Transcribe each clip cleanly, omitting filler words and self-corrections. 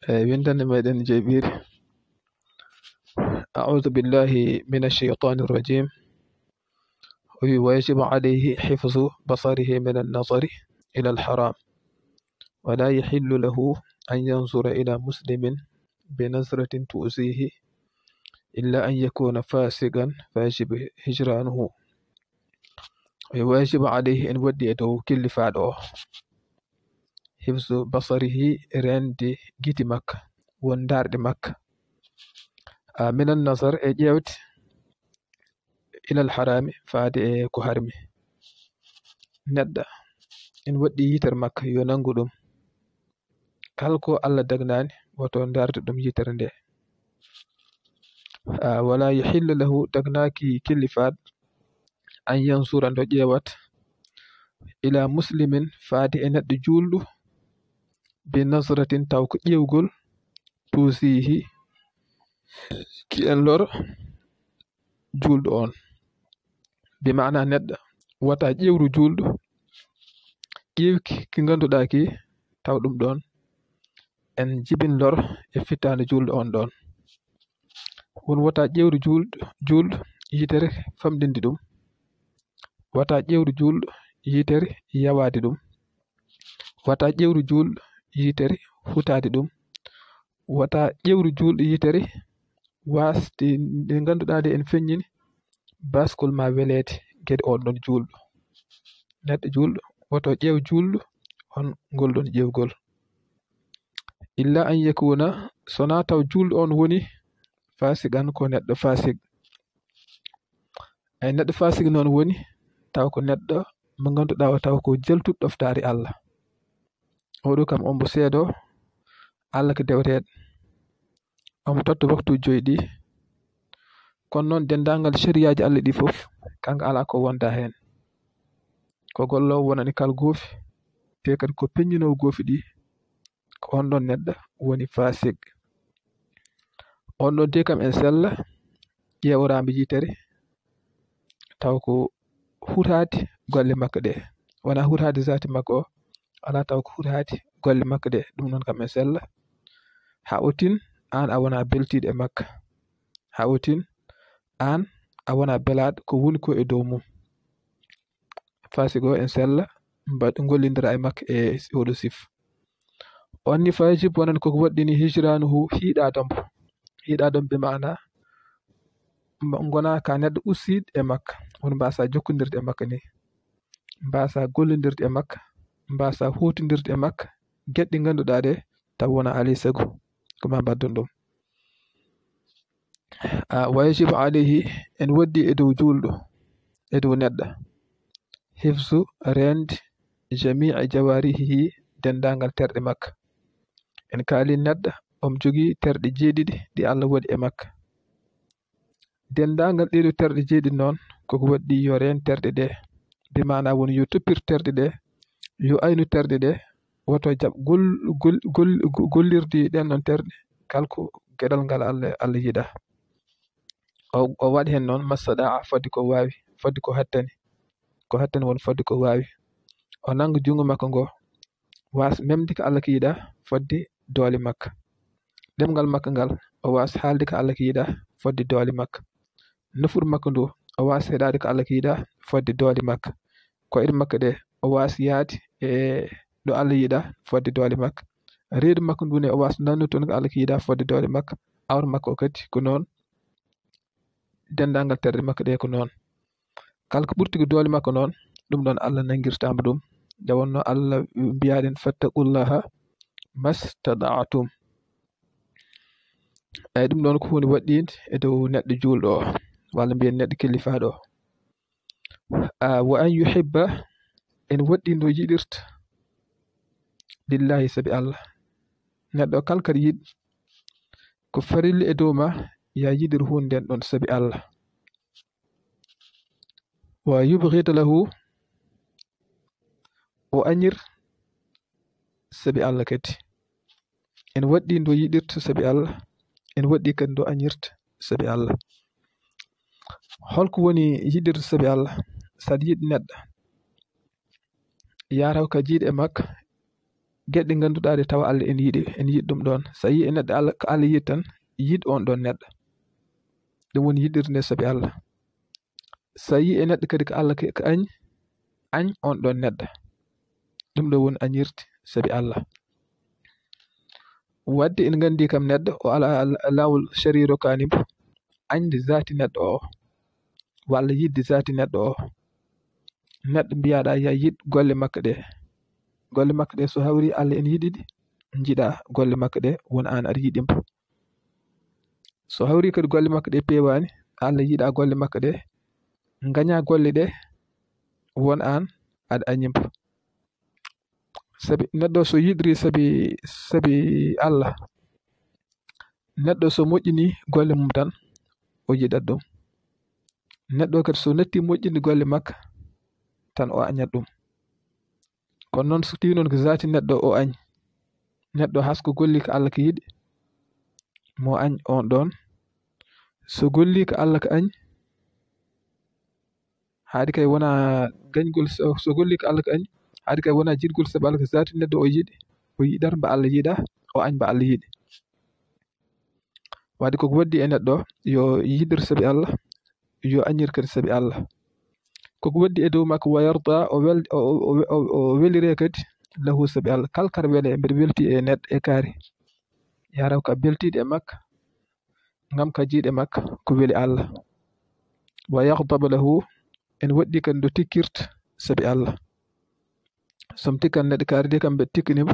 windande meɗen jeeɓiri. أعوذ بالله من الشيطان الرجيم. ويجب عليه حفظ بصره من النظر إلى الحرام، ولا يحل له أن ينظر إلى مسلم بنظرة تؤذيه إلا أن يكون فاسقا فيجب هجرانه. ويجب عليه إن وديته كل فعله حفظ بصره رندي جيتي مكة وندار مكة من النظر إجاوت إلى الحرام فادي كهرمي ندى إن ودي يتر مكة ينانغدم كالكو الله دغناني وتو ندارت دم يتر ندي ولا يحل له دغناكي كل فاد أن ينظر أن جيوات إلى مسلم فادي إن جولد بنظرة تاوك يوغل توسيه كي ان لور جولد اون بمعنى ند وتا جيورو جولد ƴeewki ki ngannduɗaa ki taw ɗum ɗon en jibin lor e fittaande julɗo on ɗon. Won wota ƴeewru julɗo yitere famɗinde ɗum, wata ƴeewru julɗo yitere yawaade ɗum, wata ƴeewru julɗo yitere hutaade ɗum, wata ƴeewru julɗo yitere wasde nde ngannduɗaa nde en feññini baskol ma weleede geɗe on ɗon julɗo. Neɗɗo julɗo woto ƴeew julɗo on ngol ɗon ƴeewgol. Illa an yakuna sona taw julɗo on woni fasigan ko neɗɗo fasig. Ay neɗɗo fasig noon woni taw ko neɗɗo mo ngannduɗaa o taw ko jeltuɗo ɗoftaari Allah. Oɗo kam on mbo seedo Allah ko dewteeɗo. Omo totta waktu joyi ɗi. Kono noon denndaangal sériyaaji Allah ɗi fof kanko alaa ko wonda heen. Ko gollowo wonani kala goofi te kadi ko peññinoowo goofi ɗi ko on ɗon neɗɗo woni fasig. On ɗon te kam en sella ƴeeworaama yitere taw ko hutaade golle makko ɗe wona hutaade zaati makko o alaa taw ko hutaade golle makko ɗe. Ɗum noon kam en sella haa o tin aan a wonaa beltiiɗo e makka, haa o tin aan a wonaa belaaɗo ko woni ko e dow mum. Fasig o en sella gollindira e makko e oɗo sif. On ni fayjib wonan koko waɗɗini hijranuhu hiiɗaadom be maana ngona ka neɗɗo ustiiɗo e makka woni mbasa jokkondirde e makka ni, mbasa gollindirde e makka, mbasa huutindirde e makka geɗɗi ngannduɗaa ɗe taw wona alay sago ko ma mbaddon ɗum. Wayajibu alayhi en waddi e dow julɗo e dow neɗɗo hifsu rende jamii jawarihi dendangal terɗe makka. En kaali neɗɗo omo jogii terɗe jeeɗiɗi ɗi Allah waɗi e makka. Dendangal ɗeɗo terɗe jeeɗiɗi noon koko waɗɗi yo reen terɗe ɗe bi maana woni yo toppir terɗe ɗe, yo aynu terɗe ɗe, woto jaɓ gollirde ɗen ɗon terɗe kalko geɗal ngal Allah yiɗa. O waɗi hen noon massaɗaa fodde ko waawi, fodde ko hattani won fodde ko waawi. O nanga jungo makko ngo waas memde ko Allah ko yiɗa fodde doole makka. Ɗemngal makko ngal o waas haalde ko Allah ko yiɗa fodde doole makka. Nafuru makko ndu o waas heɗaade ko Allah ko yiɗa fodde doole makka. Koyɗe makko ɗe o waas yaade e ɗo Allah yiɗa fodde doole makka. Reedu makko ndu ne o waas nannude toon ko Allah ko yiɗa fodde doole makka. Awre makko o kadi ko noon, dendangal terɗe makko ɗe ko noon. Kala ko ɓurti ko doole makko noon ɗum ɗon Allah nangirtama ɗum. Nde wonno Allah mbiyaɗen fattaqullaha mastada'tum. Eyi ɗum ɗon ko hunde waɗɗinde e dow neɗɗo julɗo o walla mbiyen neɗɗo killifaaɗo o. Wa an yuhibba en waɗɗi no yiɗirta lillahi sabi Allah. Neɗɗo kala kadi yiɗi ko farille e dow ma ya yiɗir hunde nden ɗon sabi Allah. Wa yubghida lahu o añir sabi Allah kadi. En waɗɗi ndo yiɗirta sabi Allah, en waɗɗi kadi ndo añirta sabi Allah. Holko woni yiɗirta sabi Allah? Saɗa yiɗi neɗɗo yataw ka jiiɗo e makka geɗɗe ɗe ngannduɗaa ɗe tawa Allah en yiɗi ɗum ɗon. So a yii e neɗɗo ko Allah yiɗi tan yiɗ on ɗon neɗɗo. ɗum woni yiɗirde nde sabi Allah. So a yii e neɗɗo kadi ko Allah ko añ on ɗon neɗɗo. ɗum ɗo woni añirde sabi Allah. wadde en nganndi kam neɗɗo o ala laawol shariro kaani mbo añde zaati neɗɗo o walla yidde zaati neɗɗo o. neɗɗo mbiyaɗa ya yiɗ golle makko ɗe so hawri Allah en yiɗiɗi jiɗa golle makko ɗe won an aɗa yiɗimbo. so hawri kadi golle makko ɗe pewani Allah yiɗa golle makko ɗe gaña golle ɗe won an aɗa añimbo. sabi neɗɗo so yiɗri sabi Allah, neɗɗo so moƴƴini golle mum tan o yiɗat ɗum. neɗɗo kadi so natti moƴƴinde golle makka tan o añat ɗum. kono noon so tawi noon ko zaati neɗɗo o añ, neɗɗo hasko golli ko Allah ko yiɗi mo añ on ɗon. so golli ko Allah ko añ haadi kay wona gañgol, so golli ko Allah ko añ haadi kay wona jiɗgol sabi Allah ko zaati neɗɗo o yiɗata mba Allah yiɗa o añ mba Allah yiɗi. wadde koko waddi e neɗɗo yo yiɗir sabi Allah, yo añir kadi sabi Allah. koko waddi e dow makko wa yarda o welire kadi lahu sabi Allah. kala kara wele mbeɗa welti e neɗɗo e kaari yaraw ka beltiɗe e makka ngam ka jiiɗe makka ko weli Allah. wa yahdaba lahu en waɗɗi kadi ndo tikkirta sabi Allah. somi tikkan neɗɗo kaari de kam mbeɗa tikkanimo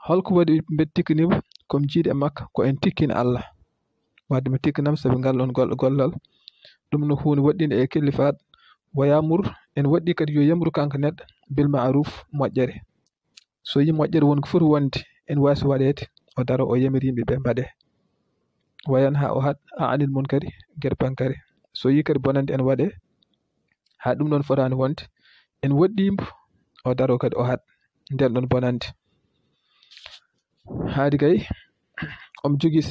holko waɗi mbeɗa tikkanimo komi jiiɗe e makka ko en tikkina Allah. wadde mi tikkanam sabi ngal ɗon gollal ɗum no hunde waɗɗinde e kellifaɗ. wa yamur en waɗɗi kadi yo yamru kanko neɗɗo bil ma'ruf moƴƴere. so yi moƴƴere woni ko foti wonde en waasi waɗede o daro o yamiri yimɓe ɓe mbaɗe. wayan ha o haɗ anil mun kadi gueɗe pankare. so yi kadi bonande en waɗe ha ɗum ɗon fotani wonde en waɗɗimo o daro kadi o haɗ nden ɗon bonande. haadi kay omo jogii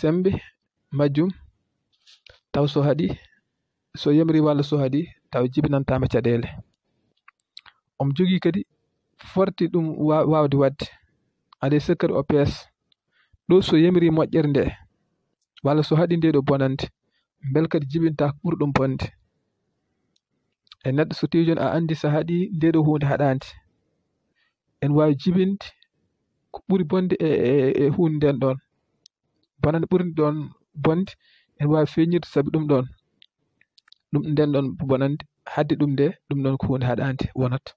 sembe majjum taw so haɗi so yamri walla so haɗi taw jibinantama caɗele. omo jogii kadi forti ɗum wawde wadde ade sekkati o pees ɗo so yamri moƴƴere nde walla so haɗi nde ɗo bonande bel kadi jibinta ko ɓuri ɗum bonde. e neɗɗo so tawi joni a andi so haɗi nde ɗo hunde haɗande en wawi jibinde ko ɓuri bonde e hunde nden ɗon bonande ɓurdi ɗon bonde en wawi feññirde sabi ɗum ɗon nden ɗon bonande hadde ɗum nde ɗum ɗon ko hunde haɗande wonata.